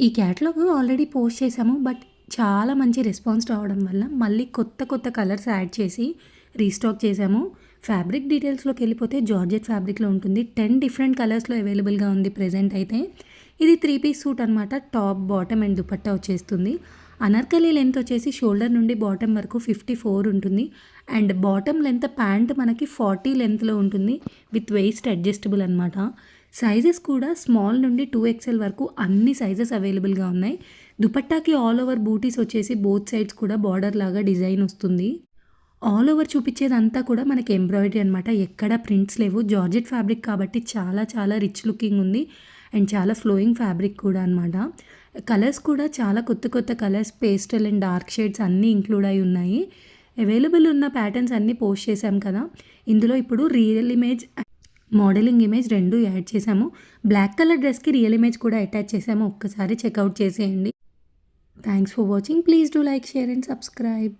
ఈ catalogue already post చేసాము. But చాలా మంచి రెస్పాన్స్ రావడం వల్ల మళ్ళీ కొత్త కలర్స్ యాడ్ చేసి రీస్టాక్ చేసాము. ఫ్యాబ్రిక్ డీటెయిల్స్‌లోకెళ్ళిపోతే జార్జెట్ ఫ్యాబ్రిక్‌లో ఉంటుంది. 10 డిఫరెంట్ కలర్స్‌లో అవైలబుల్‌గా ఉంది ప్రెజెంట్ అయితే. ఇది 3 పీస్ సూట్ అనమాట. టాప్, బాటమ్ అండ్ దుపట్టా వచ్చేస్తుంది. అనార్కలి లెంత్ వచ్చేసి షోల్డర్ నుండి బాటమ్ వరకు 54 ఉంటుంది. అండ్ బాటమ్ లెంత్ ప్యాంట్ మనకి 40 లెంత్‌లో ఉంటుంది. విత్ వెయిస్ట్ అడ్జస్టబుల్ అనమాట. సైజెస్ కూడా స్మాల్ నుండి 2XL వరకు అన్ని సైజెస్ అవైలబుల్‌గా ఉన్నాయి. దుపట్టాకి ఆల్ ఓవర్ బూటీస్ వచ్చేసి బోత్ సైడ్స్ కూడా బార్డర్ లాగా డిజైన్ వస్తుంది. ఆల్ ఓవర్ చూపిచ్చేదంతా కూడా మనకి ఎంబ్రాయిడరీ అనమాట. ఎక్కడ ప్రింట్స్ లేవు. జార్జెట్ ఫ్యాబ్రిక్ కాబట్టి చాలా రిచ్ లుకింగ్ ఉంది. అండ్ చాలా ఫ్లోయింగ్ ఫ్యాబ్రిక్ కూడా అనమాట. కలర్స్ కూడా చాలా కొత్త colours pastel and dark shades అన్నీ ఇంక్లూడ్ అయి ఉన్నాయి. అవైలబుల్ ఉన్న ప్యాటర్న్స్ అన్నీ పోస్ట్ చేశాం కదా! ఇందులో ఇప్పుడు real image, modelling image 2 add చేశాము. బ్లాక్ కలర్ డ్రెస్‌కి రియల్ ఇమేజ్ కూడా అటాచ్ చేశాము. ఒక్కసారి చెక్‌ఔట్ చేసేయండి. Thanks for watching. Please do like, share and subscribe.